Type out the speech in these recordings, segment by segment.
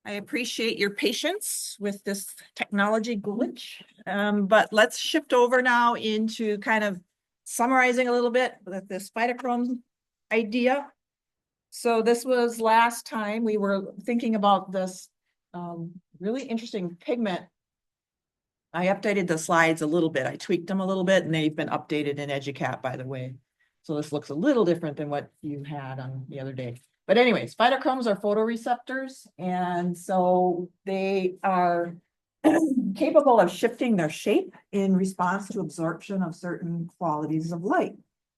I appreciate your patience with this technology glitch. But let's shift over now into kind of summarizing a little bit with this phytochrome idea. So this was last time we were thinking about this really interesting pigment. I updated the slides a little bit. I tweaked them a little bit and they've been updated in EDUCAT, by the way. So this looks a little different than what you had on the other day. But anyways, phytochromes are photoreceptors, and so they are capable of shifting their shape in response to absorption of certain qualities of light.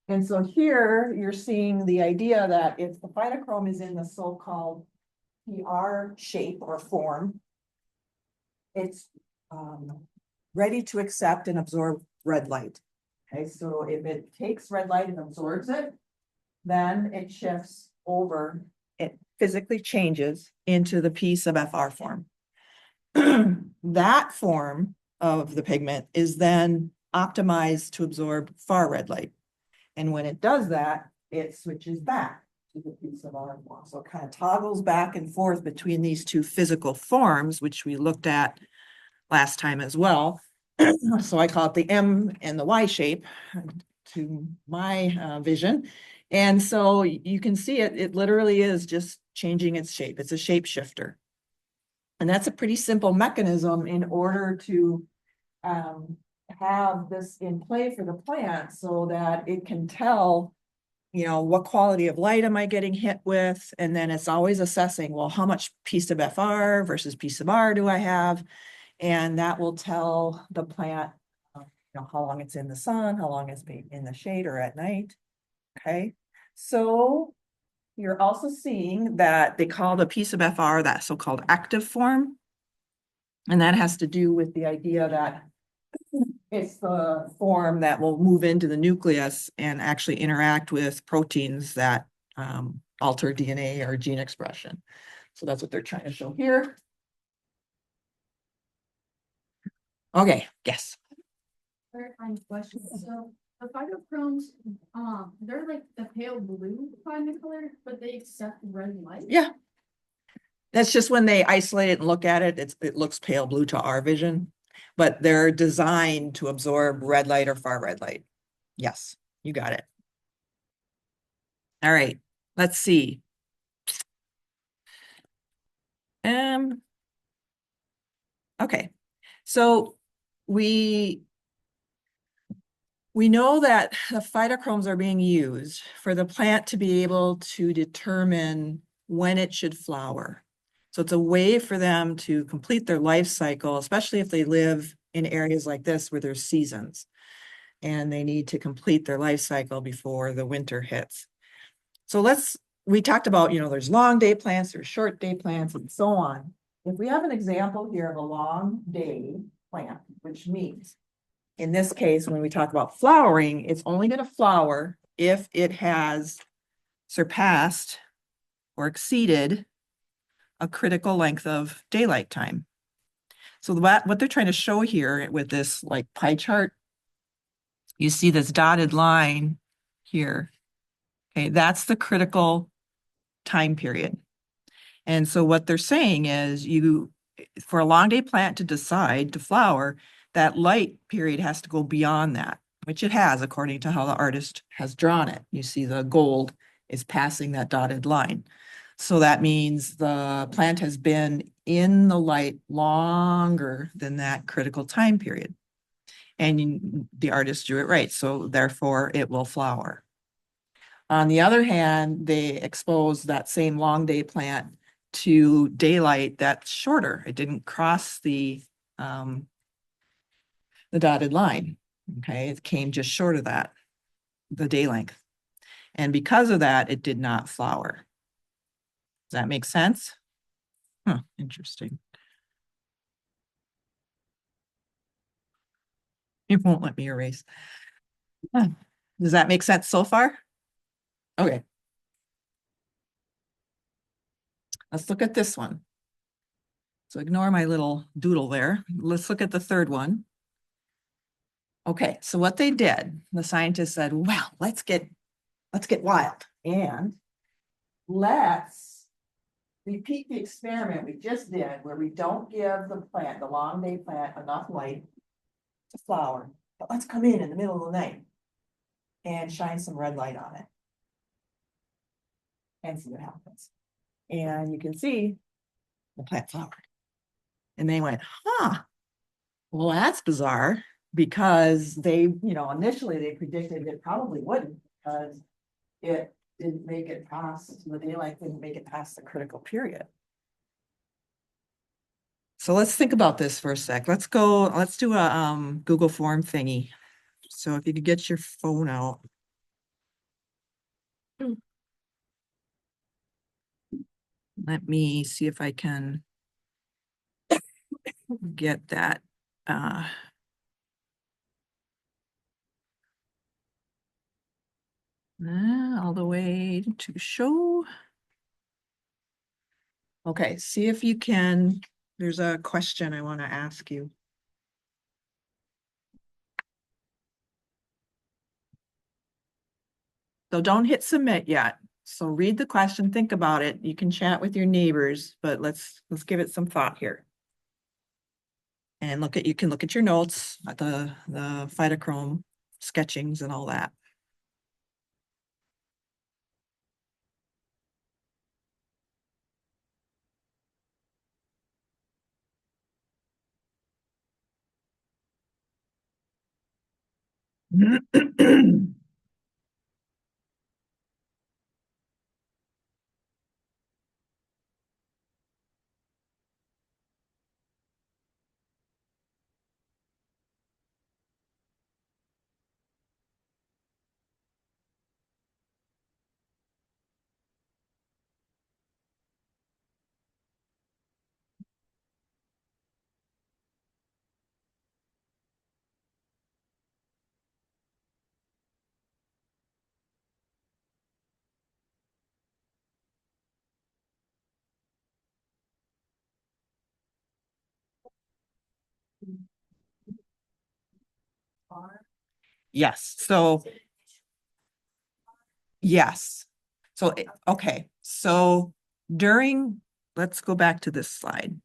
And so here you're seeing the idea that if the phytochrome is in the so-called PR shape or form, it's ready to accept and absorb red light. Okay, so if it takes red light and absorbs it, then it shifts over, it physically changes into the piece of FR form. That form of the pigment is then optimized to absorb far red light. And when it does that, it switches back to the piece of R form. So it kind of toggles back and forth between these two physical forms, which we looked at last time as well. So I call it the M and the Y shape to my vision. And so you can see it literally is just changing its shape. It's a shapeshifter. And that's a pretty simple mechanism in order to have this in play for the plant so that it can tell, you know, what quality of light am I getting hit with? And then it's always assessing, well, how much piece of FR versus piece of R do I have? And that will tell the plant, you know, how long it's in the sun, how long it's been in the shade or at night. Okay, so you're also seeing that they call the piece of FR that so-called active form. And that has to do with the idea that it's the form that will move into the nucleus and actually interact with proteins that alter DNA or gene expression. So that's what they're trying to show here. Okay, yes. Clarifying question. So the phytochromes, they're like the pale blue kind of color, but they accept red light. Yeah. That's just when they isolate it and look at it, it looks pale blue to our vision, but they're designed to absorb red light or far red light. Yes, you got it. All right, let's see. Okay, so we know that the phytochromes are being used for the plant to be able to determine when it should flower. So it's a way for them to complete their life cycle, especially if they live in areas like this where there's seasons and they need to complete their life cycle before the winter hits. So we talked about, you know, there's long day plants, there's short day plants and so on. If we have an example here of a long day plant, which means in this case, when we talk about flowering, it's only going to flower if it has surpassed or exceeded a critical length of daylight time. So what they're trying to show here with this like pie chart, you see this dotted line here. Okay, that's the critical time period. And so what they're saying is for a long day plant to decide to flower, that light period has to go beyond that, which it has according to how the artist has drawn it. You see the gold is passing that dotted line. So that means the plant has been in the light longer than that critical time period. And the artist drew it right, so therefore it will flower. On the other hand, they expose that same long day plant to daylight that's shorter. It didn't cross the dotted line. Okay, it came just short of that, the day length. And because of that, it did not flower. Does that make sense? Huh, interesting. It won't let me erase. Does that make sense so far? Okay. Let's look at this one. So ignore my little doodle there. Let's look at the third one. Okay, so what they did, the scientists said, well, let's get wild and let's repeat the experiment we just did where we don't give the plant, the long day plant, enough light to flower, but let's come in the middle of the night and shine some red light on it. And see what happens. And you can see the plant flowered. And they went, huh, well, that's bizarre because they, initially they predicted it probably wouldn't because it didn't make it past, the daylight didn't make it past the critical period. So let's think about this for a sec. Let's do a Google form thingy. So if you could get your phone out. Let me see if I can get that. All the way to show. Okay, see if you can, there's a question I want to ask you. So don't hit submit yet. So read the question, think about it. You can chat with your neighbors, but let's give it some thought here. And you can look at your notes, at the Phytochrome sketchings and all that. Yes, so yes. So, okay, so let's go back to this slide.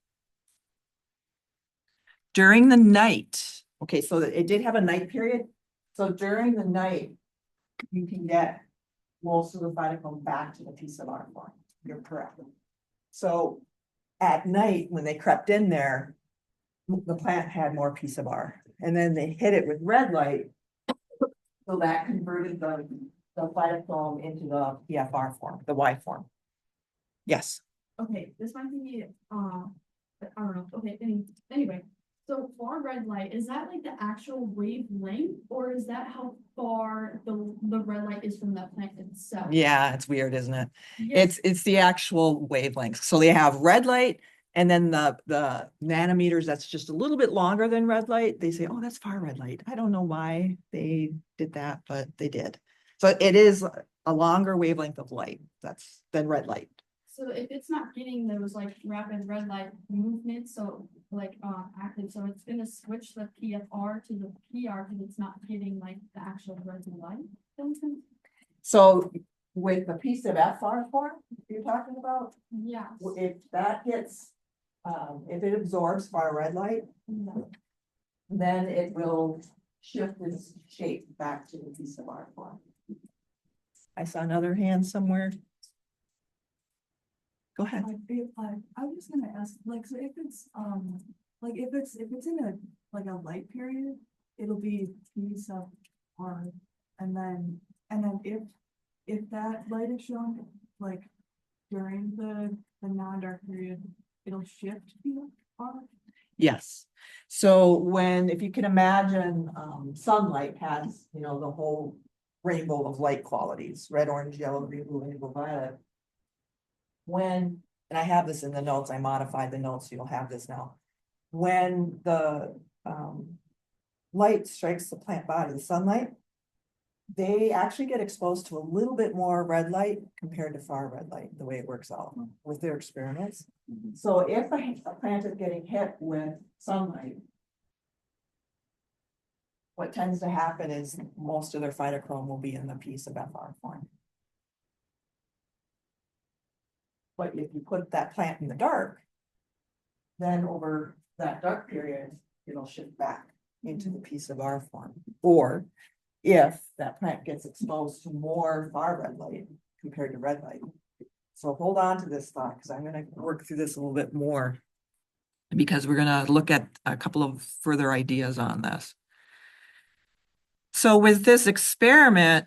During the night, okay, so it did have a night period. So during the night, you can get most of the phytochrome back to the piece of our form. You're correct. So at night, when they crept in there, the plant had more piece of R, and then they hit it with red light. So that converted the phytochrome into the PFR form, the Y form. Yes. Okay, this might be, I don't know, okay, anyway. So far red light, is that like the actual wavelength, or is that how far the red light is from the plant itself? Yeah, it's weird, isn't it? Yeah. It's the actual wavelengths. So they have red light and then the nanometers, that's just a little bit longer than red light. They say, oh, that's far red light. I don't know why they did that, but they did. So it is a longer wavelength of light than red light. So if it's not getting those like rapid red light movements, so like active, so it's gonna switch the PFR to the PR because it's not getting like the actual red light. So with the piece of FR form you're talking about, Yeah. if that gets, if it absorbs far red light, then it will shift its shape back to the piece of our form. I saw another hand somewhere. Go ahead. I was just gonna ask, like, so if it's, like, if it's in a light period, it'll be piece of R, and then if that light is shown, like, during the non-dark period, it'll shift to R. Yes. So if you can imagine, sunlight has, the whole rainbow of light qualities, red, orange, yellow, green, blue, indigo, violet. And I have this in the notes, I modified the notes, so you'll have this now. When the light strikes the plant body, the sunlight, they actually get exposed to a little bit more red light compared to far red light, the way it works out with their experiments. So if a plant is getting hit with sunlight, what tends to happen is most of their phytochrome will be in the piece of FR form. But if you put that plant in the dark, then over that dark period, it'll shift back into the piece of R form. Or if that plant gets exposed to more far red light compared to red light. So hold on to this thought, because I'm gonna work through this a little bit more. Because we're gonna look at a couple of further ideas on this. So with this experiment,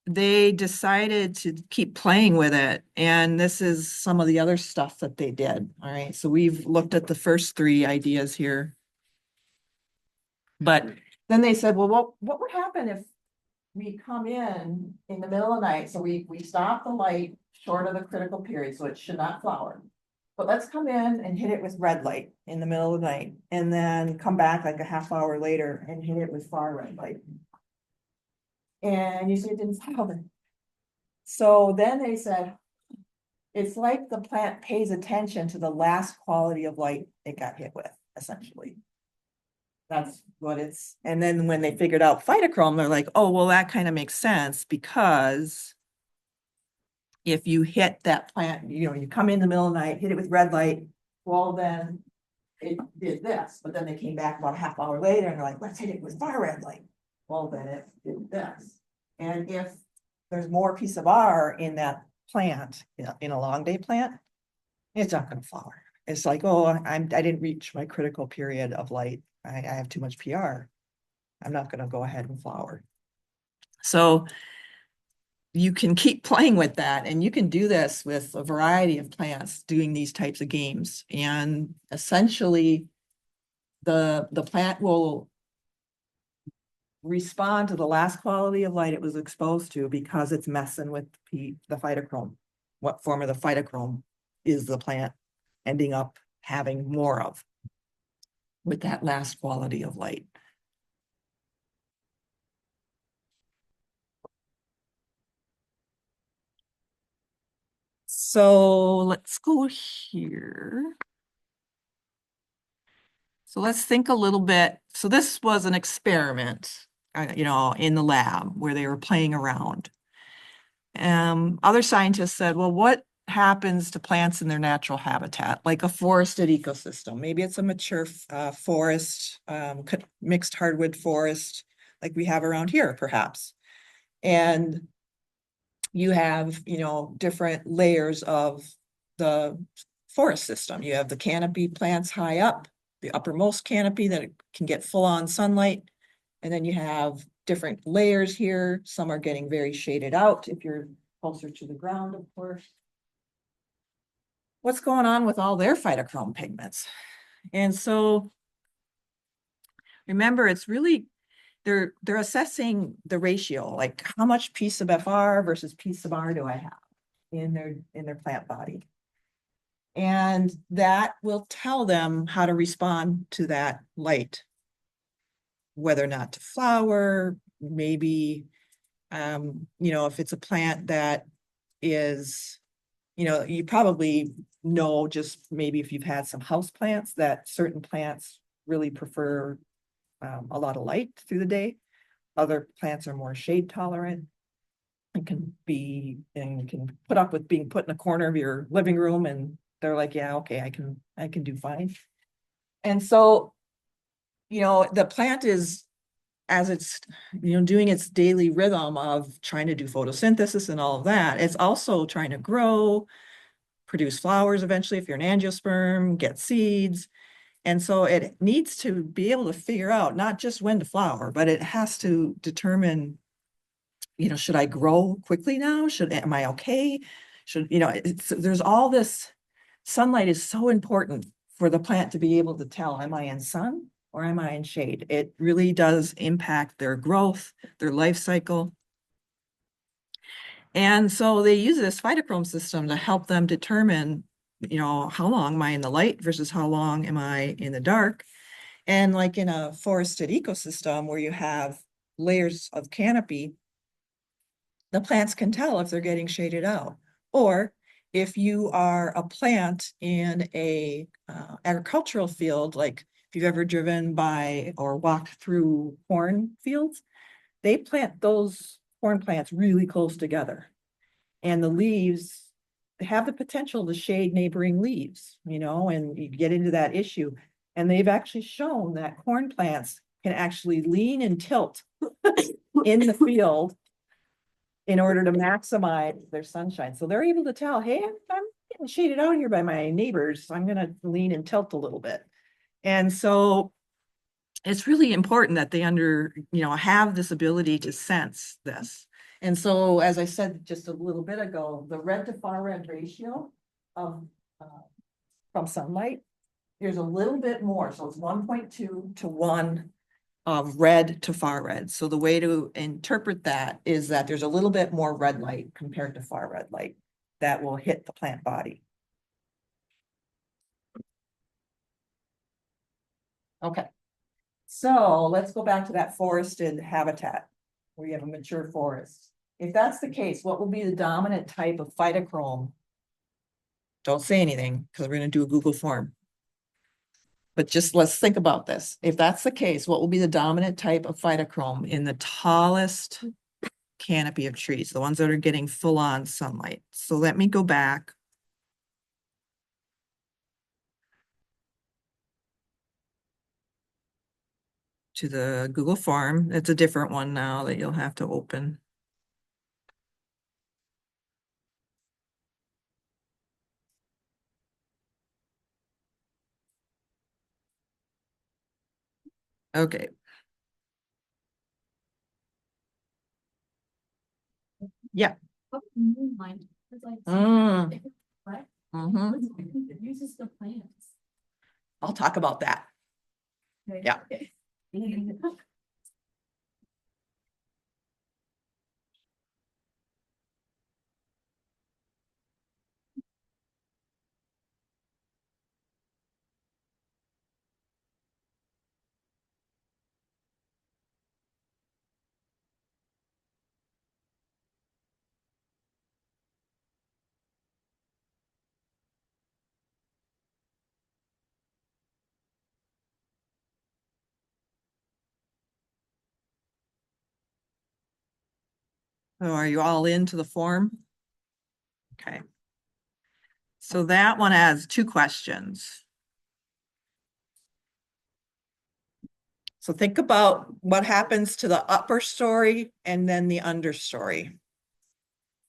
they decided to keep playing with it. And this is some of the other stuff that they did. All right, so we've looked at the first three ideas here. But then they said, well, what would happen if we come in the middle of the night? So we stop the light short of the critical period, so it should not flower. But let's come in and hit it with red light in the middle of the night, and then come back like a half hour later and hit it with far red light. And you see it didn't flower. So then they said, it's like the plant pays attention to the last quality of light it got hit with, essentially. That's what it's, and then when they figured out phytochrome, they're like, oh, well, that kind of makes sense, because if you hit that plant, you come in the middle of the night, hit it with red light, well, then it did this. But then they came back about a half hour later and they're like, let's hit it with far red light. Well, then it did this. And if there's more piece of R in that plant, in a long day plant, it's not going to flower. It's like, oh, I didn't reach my critical period of light. I have too much PR. I'm not going to go ahead and flower. So you can keep playing with that, and you can do this with a variety of plants doing these types of games. And essentially the plant will respond to the last quality of light it was exposed to, because it's messing with the phytochrome. What form of the phytochrome is the plant ending up having more of with that last quality of light? So let's go here. So let's think a little bit. So this was an experiment, in the lab where they were playing around. Other scientists said, well, what happens to plants in their natural habitat, like a forested ecosystem? Maybe it's a mature forest, mixed hardwood forest, like we have around here, perhaps. And you have, different layers of the forest system. You have the canopy plants high up, the uppermost canopy that can get full-on sunlight. And then you have different layers here. Some are getting very shaded out if you're closer to the ground, of course. What's going on with all their phytochrome pigments? And so remember, it's really, they're assessing the ratio, like how much piece of FR versus piece of R do I have in their plant body? And that will tell them how to respond to that light, whether or not to flower. Maybe, if it's a plant that is, you probably know, just maybe if you've had some house plants, that certain plants really prefer a lot of light through the day. Other plants are more shade tolerant and can put up with being put in a corner of your living room, and they're like, yeah, okay, I can do fine. And so, the plant is, as it's, doing its daily rhythm of trying to do photosynthesis and all of that, it's also trying to grow, produce flowers eventually if you're an angiosperm, get seeds. And so it needs to be able to figure out not just when to flower, but it has to determine, should I grow quickly now? Am I okay? There's all this. Sunlight is so important for the plant to be able to tell, am I in sun or am I in shade? It really does impact their growth, their life cycle. And so they use this phytochrome system to help them determine, how long am I in the light versus how long am I in the dark? And like in a forested ecosystem where you have layers of canopy, the plants can tell if they're getting shaded out. Or if you are a plant in a agricultural field, like if you've ever driven by or walked through corn fields, they plant those corn plants really close together. And the leaves have the potential to shade neighboring leaves, you know, and you get into that issue. And they've actually shown that corn plants can actually lean and tilt in the field in order to maximize their sunshine. So they're able to tell, hey, I'm getting shaded out here by my neighbors. So I'm gonna lean and tilt a little bit. And so it's really important that they have this ability to sense this. And so, as I said just a little bit ago, the red to far red ratio of from sunlight, there's a little bit more. So it's 1.2 to 1 of red to far red. So the way to interpret that is that there's a little bit more red light compared to far red light that will hit the plant body. Okay. So let's go back to that forested habitat where you have a mature forest. If that's the case, what will be the dominant type of phytochrome? Don't say anything because we're going to do a Google form. But just let's think about this. If that's the case, what will be the dominant type of phytochrome in the tallest canopy of trees, the ones that are getting full on sunlight? So let me go back. To the Google form. It's a different one now that you'll have to open. Okay. Yeah. Oh, moonlight. It's like. Mm. What? Mhm. It uses the plants. I'll talk about that. Okay. Yeah. Okay. So are you all into the form? Okay. So that one has 2 questions. So think about what happens to the upper story and then the understory.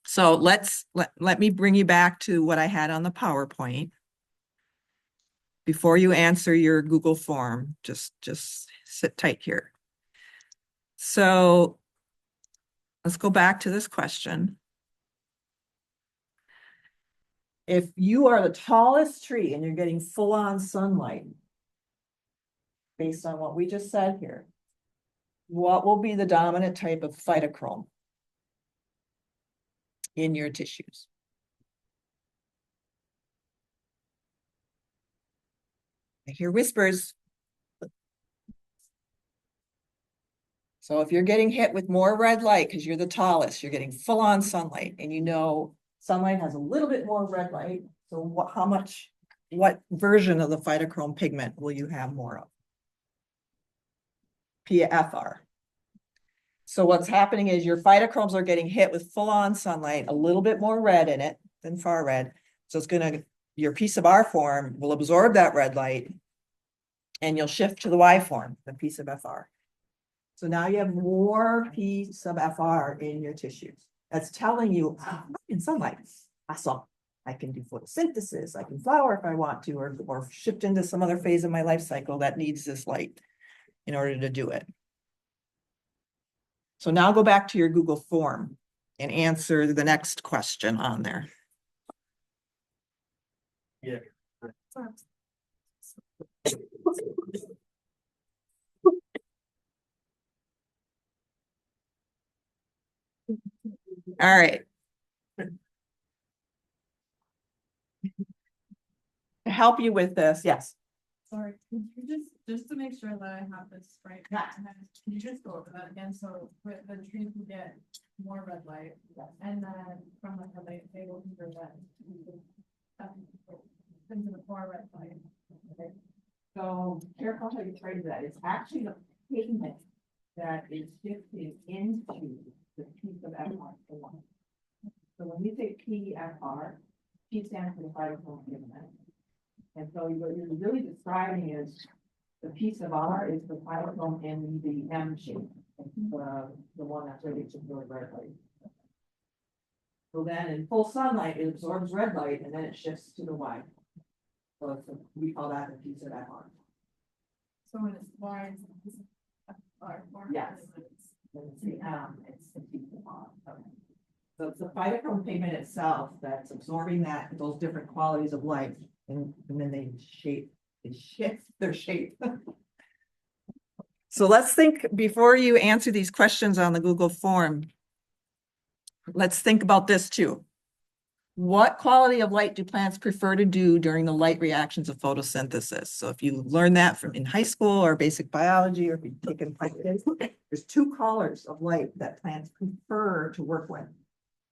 So let me bring you back to what I had on the PowerPoint. Before you answer your Google form, just sit tight here. So let's go back to this question. If you are the tallest tree and you're getting full on sunlight, based on what we just said here, what will be the dominant type of phytochrome in your tissues? I hear whispers. So if you're getting hit with more red light because you're the tallest, you're getting full on sunlight, and you know sunlight has a little bit more red light. So what version of the phytochrome pigment will you have more of? PFR. So what's happening is your phytochromes are getting hit with full on sunlight, a little bit more red in it than far red. So your piece of R form will absorb that red light and you'll shift to the Y form, the piece of FR. So now you have more P sub FR in your tissues. That's telling you, in sunlight, awesome. I can do photosynthesis, I can flower if I want to, or shift into some other phase of my life cycle that needs this light in order to do it. So now go back to your Google form and answer the next question on there. Yeah. All right. To help you with this, yes. Sorry, could you just to make sure that I have this right? Yeah. Can you just go over that again? So with the trees will get more red light and then from like how they will convert that into the far red light. Okay. So careful how you phrase that. It's actually the pigment that is shifted into the piece of FR. So when we say PFR, P stands for the phytochrome pigment. And so what you're really describing is the piece of R is the phytochrome in the M shape, the one that's ready to absorb red light. So then in full sunlight, it absorbs red light and then it shifts to the Y. So it's we call that a piece of that R. So when it's wide, it's or Yes. And it's it's the piece of R. Okay. So it's the phytochrome pigment itself that's absorbing those different qualities of light, and then they shift their shape. So let's think, before you answer these questions on the Google form, let's think about this too. What quality of light do plants prefer to do during the light reactions of photosynthesis? So if you learn that from in high school or basic biology, or if you've taken, there's two colors of light that plants prefer to work with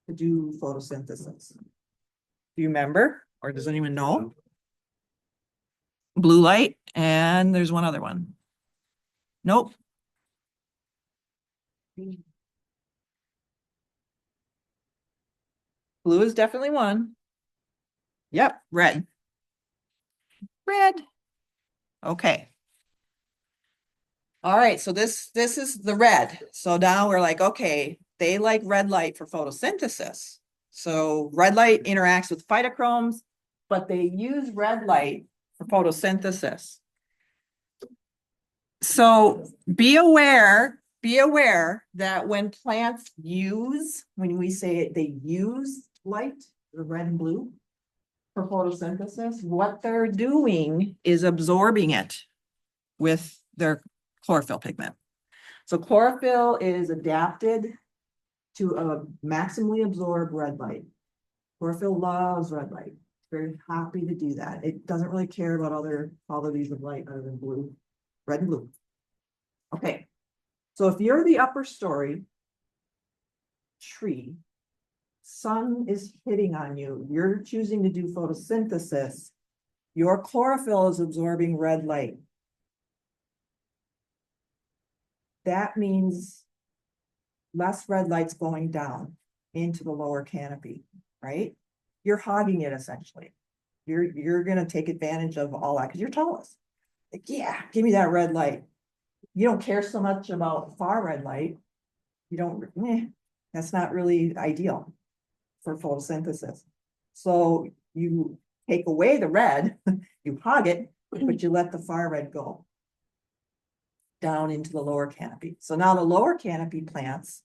to do photosynthesis. Do you remember, or does anyone know? Blue light, and there's one other one. Nope. Blue is definitely one. Yep, red. Red. Okay. All right, so this is the red. So now we're like, okay, they like red light for photosynthesis. So red light interacts with phytochromes, but they use red light for photosynthesis. So be aware that when plants use, when we say it, they use light, the red and blue, for photosynthesis, what they're doing is absorbing it with their chlorophyll pigment. So chlorophyll is adapted to maximally absorb red light. Chlorophyll loves red light. It's very happy to do that. It doesn't really care about other qualities of light other than blue, red and blue. Okay, so if you're the upper story tree, sun is hitting on you, you're choosing to do photosynthesis, your chlorophyll is absorbing red light. That means less red light's going down into the lower canopy, right? You're hogging it essentially. You're gonna take advantage of all that because you're tallest. Like, yeah, give me that red light. You don't care so much about far red light. You don't, that's not really ideal for photosynthesis. So you take away the red, you hog it, but you let the far red go down into the lower canopy. So now the lower canopy plants.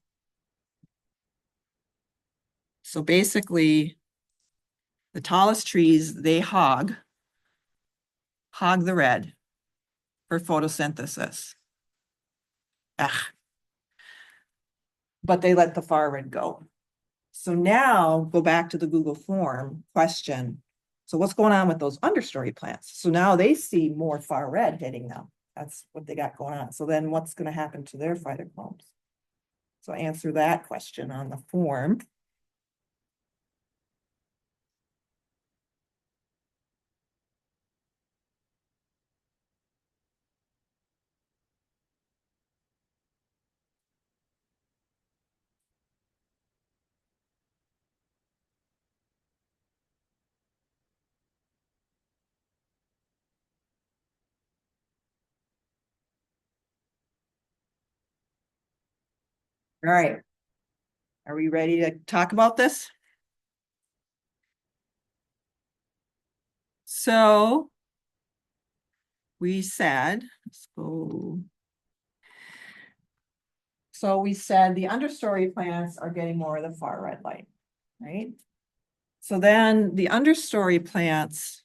So basically, the tallest trees, they hog the red for photosynthesis. But they let the far red go. So now go back to the Google form question. So what's going on with those understory plants? So now they see more far red hitting them. That's what they got going on. So then what's going to happen to their phytochromes? So answer that question on the form. All right. Are we ready to talk about this? So we said, let's go. So we said the understory plants are getting more of the far red light, right? So then the understory plants,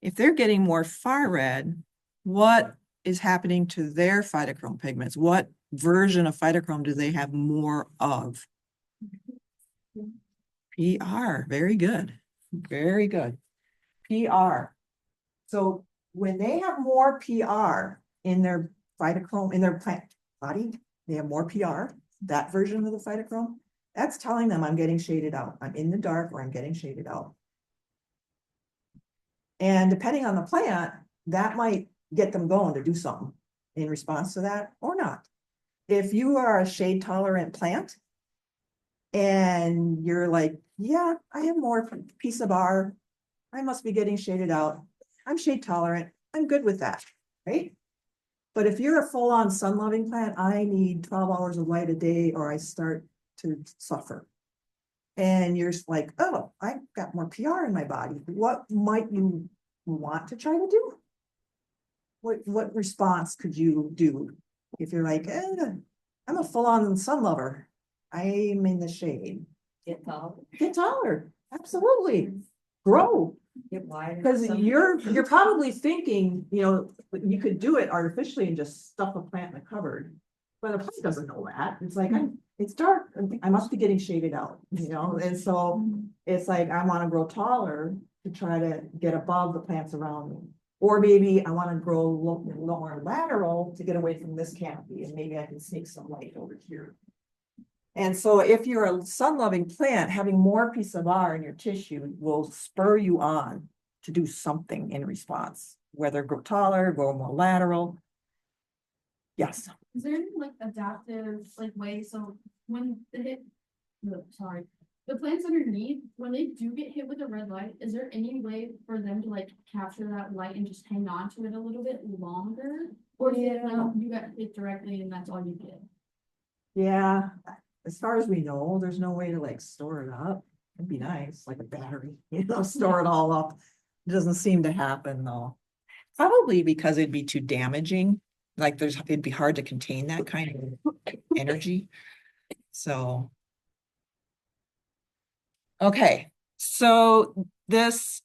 if they're getting more far red, what is happening to their phytochrome pigments? What version of phytochrome do they have more of? PR, very good, very good. PR. So when they have more PR in their phytochrome, in their plant body, they have more PR, that version of the phytochrome, that's telling them I'm getting shaded out. I'm in the dark or I'm getting shaded out. And depending on the plant, that might get them going to do something in response to that or not. If you are a shade tolerant plant, And you're like, yeah, I have more piece of R. I must be getting shaded out. I'm shade tolerant. I'm good with that, right? But if you're a full-on sun-loving plant, I need 12 hours of light a day or I start to suffer. And you're just like, oh, I got more PR in my body. What might you want to try to do? What response could you do if you're like, I'm a full-on sun lover. I'm in the shade. Get tall, Get taller. Absolutely. Grow. get wider. Because you're probably thinking, you could do it artificially and just stuff a plant in the cupboard. But a plant doesn't know that. It's like, it's dark. I must be getting shaded out, and so it's like, I want to grow taller to try to get above the plants around me. Or maybe I want to grow lower lateral to get away from this canopy and maybe I can sneak some light over here. And so if you're a sun-loving plant, having more piece of R in your tissue will spur you on to do something in response, whether grow taller, grow more lateral. Yes. Is there any like adaptive like way, so when the hit, no, sorry, the plants underneath, when they do get hit with a red light, is there any way for them to like capture that light and just hang on to it a little bit longer? Or is it like you got hit directly and that's all you get? Yeah, as far as we know, there's no way to like store it up. It'd be nice, like a battery, store it all up. It doesn't seem to happen though. Probably because it'd be too damaging. Like it'd be hard to contain that kind of energy. So. Okay, so this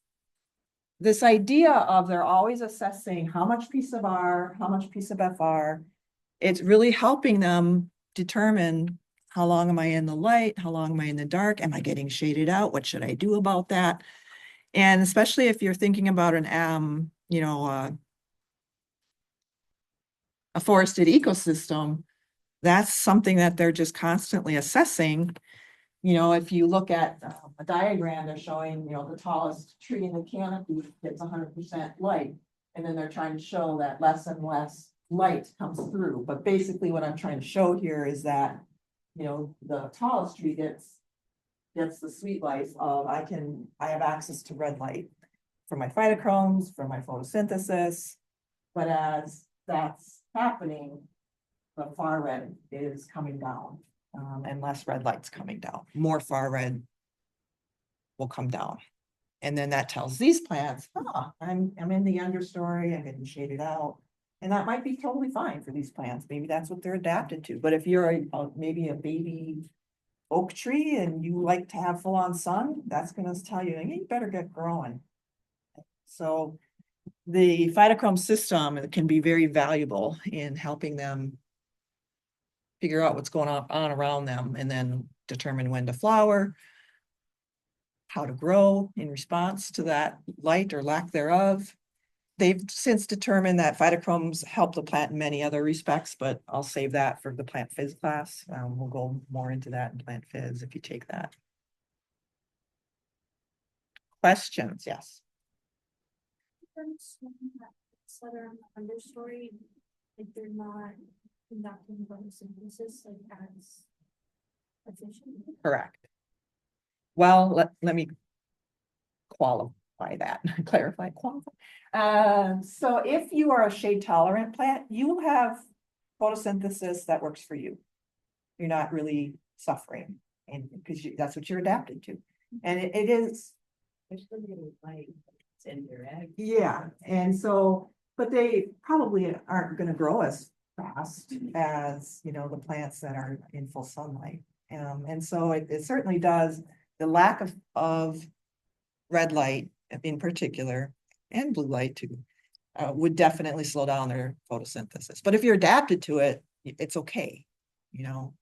idea of they're always assessing how much piece of R, how much piece of FR, it's really helping them determine how long am I in the light, how long am I in the dark, am I getting shaded out, what should I do about that? And especially if you're thinking about a forested ecosystem, that's something that they're just constantly assessing. If you look at a diagram, they're showing, the tallest tree in the canopy gets 100% light. And then they're trying to show that less and less light comes through. But basically what I'm trying to show here is that, the tallest tree gets the sweet life of I have access to red light for my phytochromes, for my photosynthesis. But as that's happening, the far red is coming down. And less red light's coming down. More far red will come down. And then that tells these plants, I'm in the understory, I'm getting shaded out. And that might be totally fine for these plants. Maybe that's what they're adapted to. But if you're maybe a baby oak tree and you like to have full-on sun, that's gonna tell you, you better get growing. So the phytochrome system can be very valuable in helping them figure out what's going on around them and then determine when to flower, how to grow in response to that light or lack thereof. They've since determined that phytochromes help the plant in many other respects, but I'll save that for the plant phys class. We'll go more into that in plant phys if you take that. Questions? Yes. So they're understory, like they're not conducting photosynthesis like as efficient. Correct. Well, let me qualify that, clarify, qualify. So if you are a shade tolerant plant, you will have photosynthesis that works for you. You're not really suffering, and because that's what you're adapted to. And it is. It's in your egg. Yeah, and so, but they probably aren't gonna grow as fast as, the plants that are in full sunlight. And so it certainly does, the lack of red light in particular, and blue light too, would definitely slow down their photosynthesis. But if you're adapted to it, it's okay.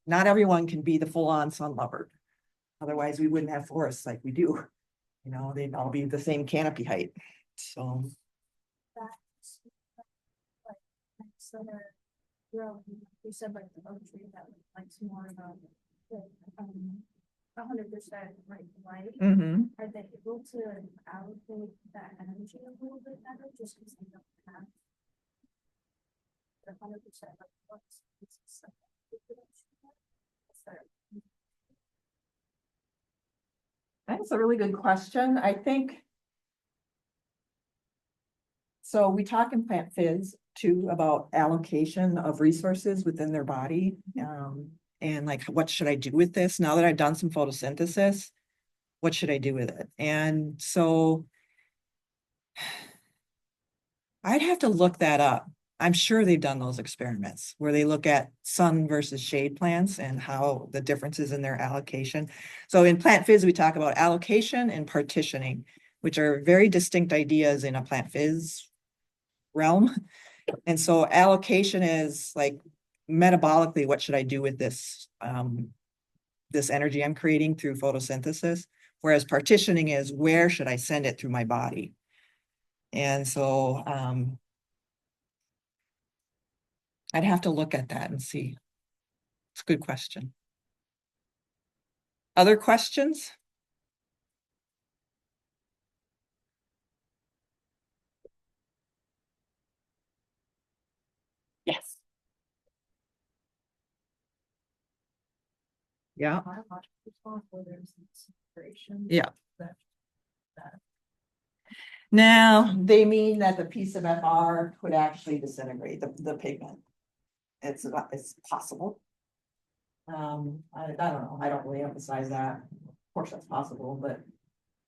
Not everyone can be the full-on sun lover. Otherwise, we wouldn't have forests like we do. They'd all be the same canopy height. So. So they're, you said like the oak tree that likes more about 100% right. Mhm. Are they able to allocate that energy a little bit better just because they don't have the 100% like, 100%? That's a really good question. I think. So we talk in Plant Fizz too about allocation of resources within their body. And like, what should I do with this? Now that I've done some photosynthesis, what should I do with it? And so I'd have to look that up. I'm sure they've done those experiments where they look at sun versus shade plants and how the differences in their allocation. So in Plant Fizz, we talk about allocation and partitioning, which are very distinct ideas in a Plant Fizz realm. And so allocation is like metabolically, what should I do with this, this energy I'm creating through photosynthesis? Whereas partitioning is where should I send it through my body? And so, I'd have to look at that and see. It's a good question. Other questions? Yes. Yeah, Biological response where there's separation. yeah. That- Now, they mean that the piece of FR could actually disintegrate the pigment. It's possible. I don't know, I don't really emphasize that. Of course, that's possible, but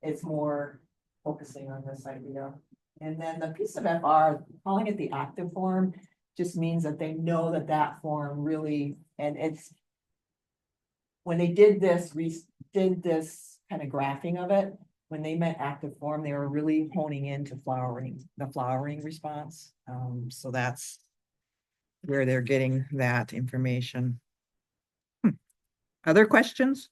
it's more focusing on this idea. And then the piece of FR, calling it the active form, just means that they know that that form really, and it's. When they did this, did this kind of graphing of it, when they meant active form, they were really honing into the flowering response. So that's where they're getting that information. Other questions?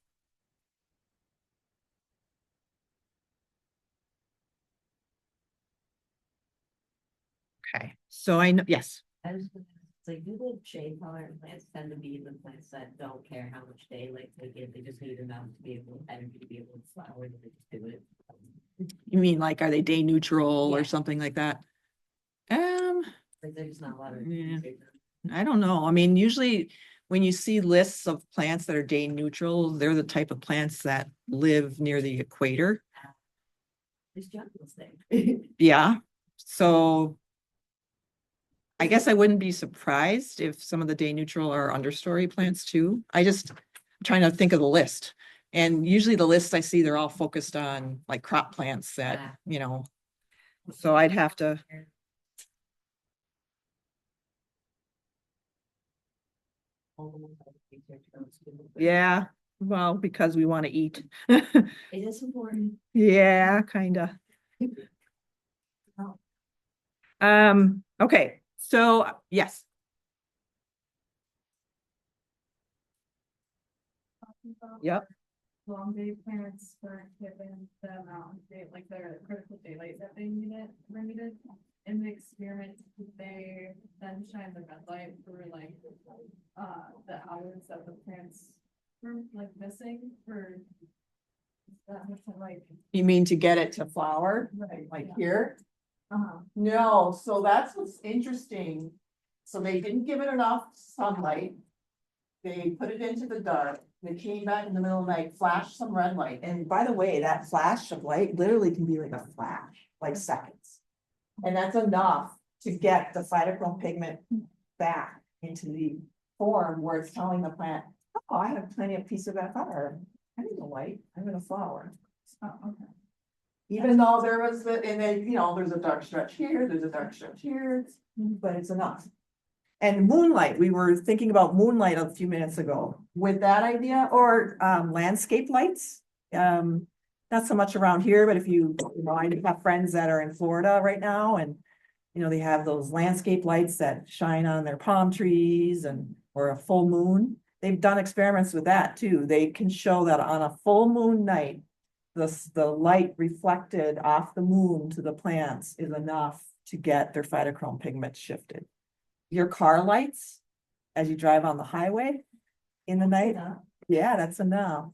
Okay, so I know, yes. I was gonna say, do the shade tolerant plants tend to be the plants that don't care how much daylight they get, they just need enough to be able, energy to be able to flower, and they just do it. You mean like, are they day neutral or Yeah. something like that? Like there's not a lot of. Yeah. I don't know. I mean, usually when you see lists of plants that are day neutral, they're the type of plants that live near the equator. There's jungles there. Yeah, so. I guess I wouldn't be surprised if some of the day neutral are understory plants too. I'm trying to think of the list. And usually the lists I see, they're all focused on like crop plants that, Ah. you know. So I'd have to, yeah, well, because we want to eat. It is important. Yeah, kinda. Okay, so yes, talking about yep, Long day plants for given the amount of day, like their critical daylight that they needed. In the experiment, they then shine the red light through like, the hours that the plants were like missing for. That makes it like. you mean to get it to flower, Right. like here? Uh-huh. No, so that's what's interesting. So they didn't give it enough sunlight. They put it into the dark. They came back in the middle of the night, flashed some red light. And by the way, that flash of light literally can be like a flash, like seconds. And that's enough to get the phytochrome pigment back into the form where it's telling the plant, oh, I have plenty of piece of FR. I need the light. I'm gonna flower. Oh, okay. Even though there was and then, there's a dark stretch here, there's a dark stretch here, but it's enough. And moonlight, we were thinking about moonlight a few minutes ago with that idea, or landscape lights. Not so much around here, but if I have friends that are in Florida right now and, they have those landscape lights that shine on their palm trees or a full moon. They've done experiments with that too. They can show that on a full moon night, the light reflected off the moon to the plants is enough to get their phytochrome pigment shifted. Your car lights, as you drive on the highway in the night, yeah, that's enough,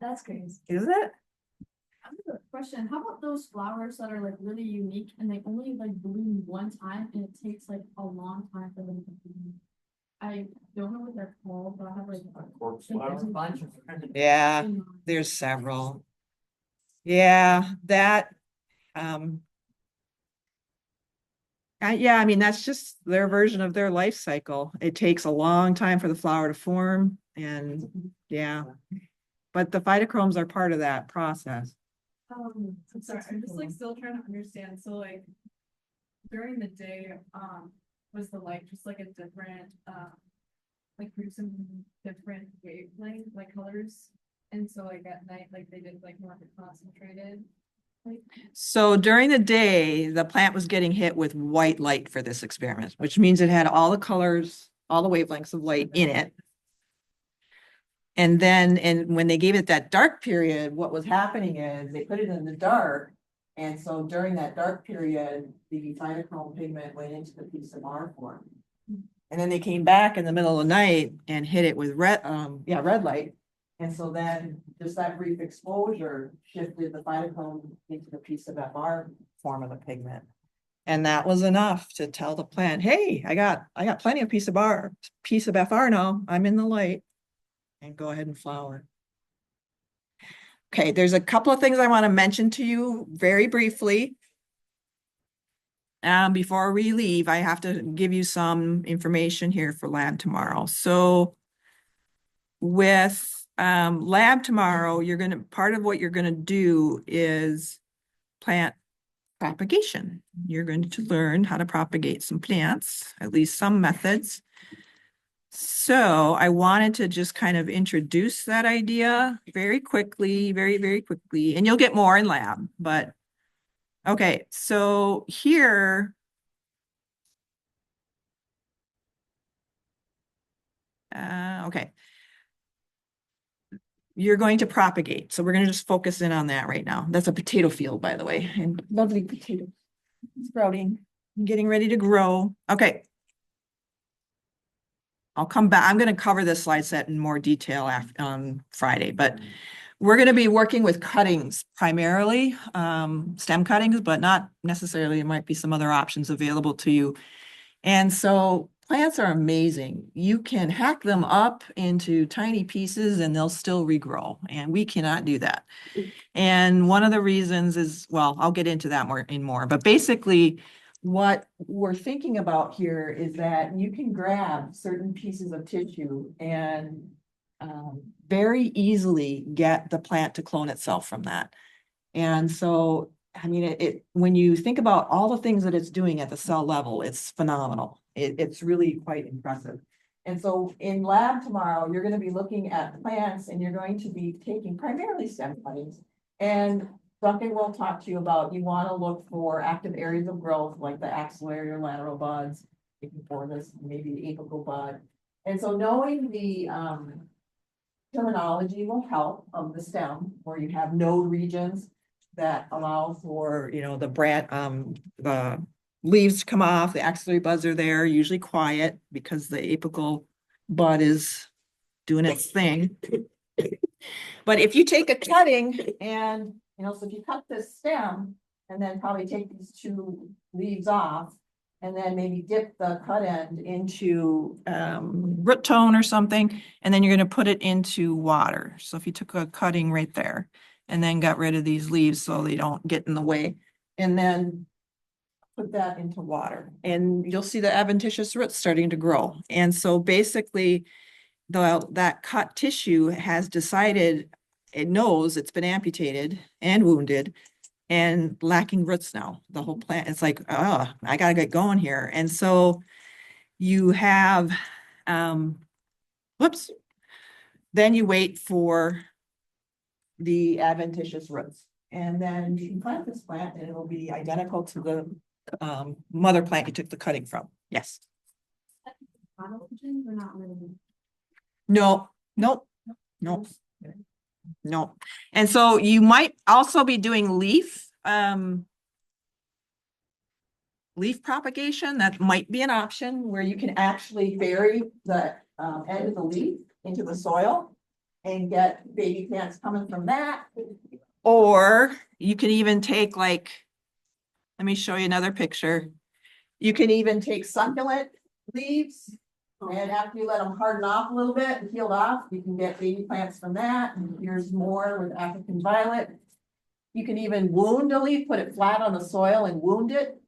That's crazy. isn't it? I have a question, how about those flowers that are like really unique and they only like bloom one time and it takes like a long time for them to bloom? I don't know what they're called, but I have like. There's a bunch of. Yeah, there's several. Yeah, that, um. Yeah, I mean, that's just their version of their life cycle. It takes a long time for the flower to form and, yeah. But the phytochromes are part of that process. I'm Sorry, I'm just like still trying to understand, so like. During the day, was the light just like a different, like producing different wavelength, like colors? And so like at night, like they did like more of a concentrated. Like, So during the day, the plant was getting hit with white light for this experiment, which means it had all the colors, all the wavelengths of light in it. And then, and when they gave it that dark period, what was happening is they put it in the dark. And so during that dark period, the phytochrome pigment went into the piece of R form. And then they came back in the middle of the night and hit it with red light. And so then just that brief exposure shifted the phytochrome into the piece of FR form of the pigment. And that was enough to tell the plant, hey, I got plenty of piece of FR now. I'm in the light. And go ahead and flower. Okay, there's a couple of things I want to mention to you very briefly. Before we leave, I have to give you some information here for lab tomorrow. So with lab tomorrow, part of what you're gonna do is plant propagation. You're going to learn how to propagate some plants, at least some methods. So I wanted to just kind of introduce that idea very quickly, very quickly, and you'll get more in lab, but okay, so here. Okay. You're going to propagate. So we're going to just focus in on that right now. That's a potato field, by the way, and lovely potato sprouting, getting ready to grow. Okay. I'll come back. I'm going to cover this slide set in more detail after, on Friday, but we're going to be working with cuttings primarily, stem cuttings, but not necessarily. There might be some other options available to you. And so plants are amazing. You can hack them up into tiny pieces and they'll still regrow, and we cannot do that. And one of the reasons is, well, I'll get into that more, but basically what we're thinking about here is that you can grab certain pieces of tissue and very easily get the plant to clone itself from that. And so, I mean, when you think about all the things that it's doing at the cell level, it's phenomenal. It's really quite impressive. And so in lab tomorrow, you're going to be looking at plants and you're going to be taking primarily stem cuttings. And Duncan will talk to you about, you want to look for active areas of growth like the axillary or lateral buds, looking for this, maybe the apical bud. And so knowing the terminology will help of the stem where you have node regions that allow for, the leaves to come off, the axillary buds are there, usually quiet because the apical bud is doing its thing. But if you take a cutting and, so if you cut this stem and then probably take these two leaves off and then maybe dip the cut end into root tone or something, and then you're going to put it into water. So if you took a cutting right there and then got rid of these leaves so they don't get in the way, and then put that into water, and you'll see the adventitious roots starting to grow. And so basically, that cut tissue has decided, it knows it's been amputated and wounded and lacking roots now. The whole plant, it's like, oh, I gotta get going here. And so you have, whoops, then you wait for the adventitious roots. And then you can plant this plant and it'll be identical to the mother plant you took the cutting from. Yes. We're not really. No, nope, nope. No. And so you might also be doing leaf propagation. That might be an option where you can actually bury the end of the leaf into the soil and get baby plants coming from that. Or you can even take let me show you another picture. You can even take succulent leaves, and after you let them harden off a little bit and peeled off, you can get baby plants from that. And here's more with African violet. You can even wound a leaf, put it flat on the soil and wound it.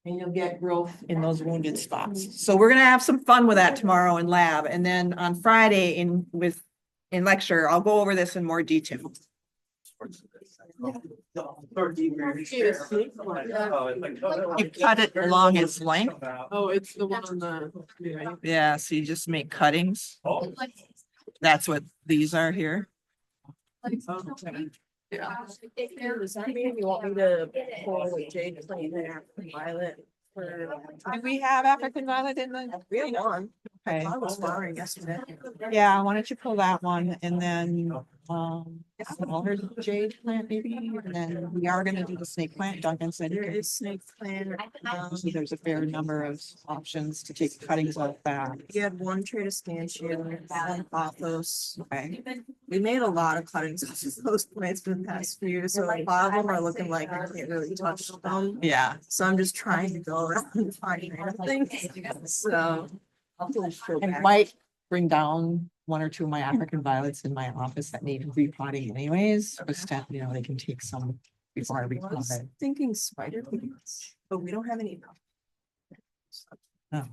And you'll get growth in those wounded spots. So we're gonna have some fun with that tomorrow in lab, and then on Friday in lecture, I'll go over this in more detail. You cut it along its length. Oh, it's the one on the. Yeah, so you just make cuttings. That's what these are here. Yeah. Does that mean you want me to pull with Jade Plain there, Violet? Do we have African violet in the? We have one. Okay. I was flowering yesterday. Yeah, why don't you pull that one and then, smaller jade plant maybe, and then we are gonna do the snake plant. Duncan said. There is snake plant. So there's a fair number of options to take cuttings off that. We had one trade of stanchion, one pothos. Okay, We made a lot of cuttings off of those plants for the past few years, so a lot of them are looking like I can't really touch them. yeah. So I'm just trying to go around and find things, so. I'll just go I back. might bring down one or two of my African violets in my office that need repotting anyways, just to, you know, they can take some before I I repot was it. thinking spider weeds, but we don't have any. Oh.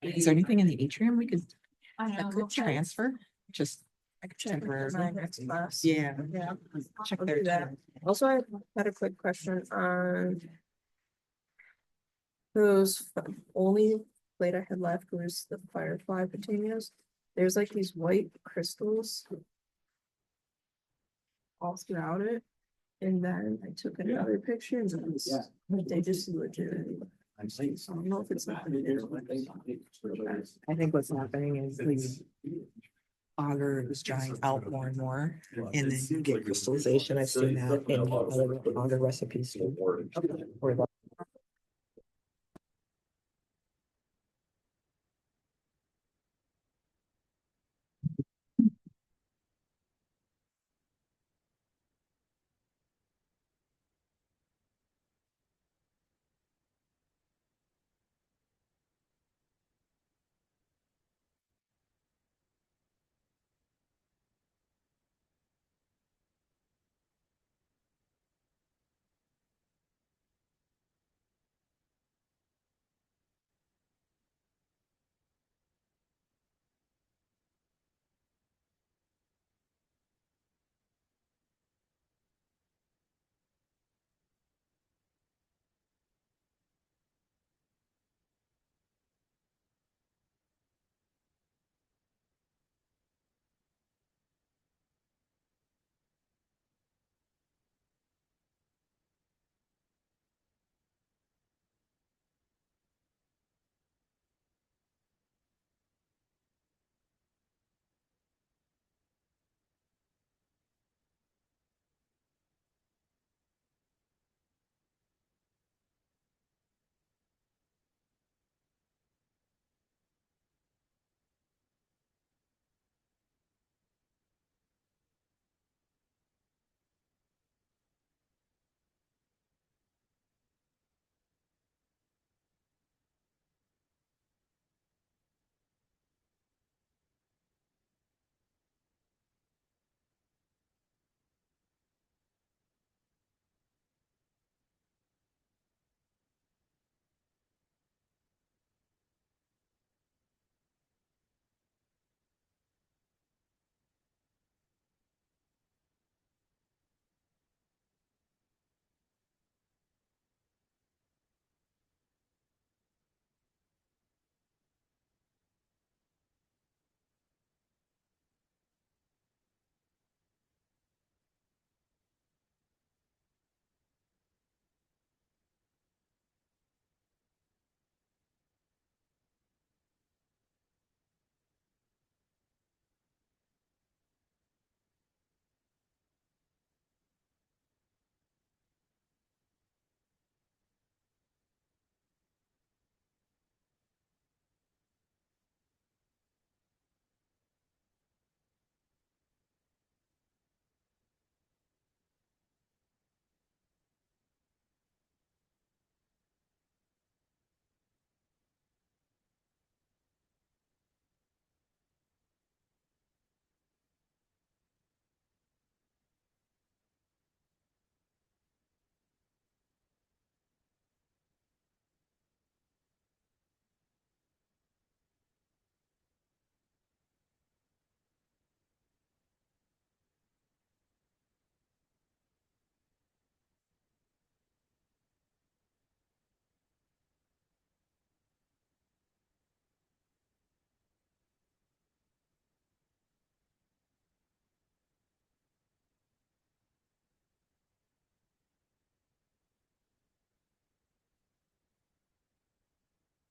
Is there anything in the atrium we could I could check. transfer? Just I could check with my temporarily? next class. Yeah. Yeah. Check I'll there do that. too. Also, I had a quick question on. Those only plate I had left was the firefly petunias. There's like these white crystals. All throughout it. And then I took another picture and it was- they just legit. I don't know if it's not. I think what's happening is the auger is drying out more and more, and then you get crystallization. I've seen that in other auger recipes. Or the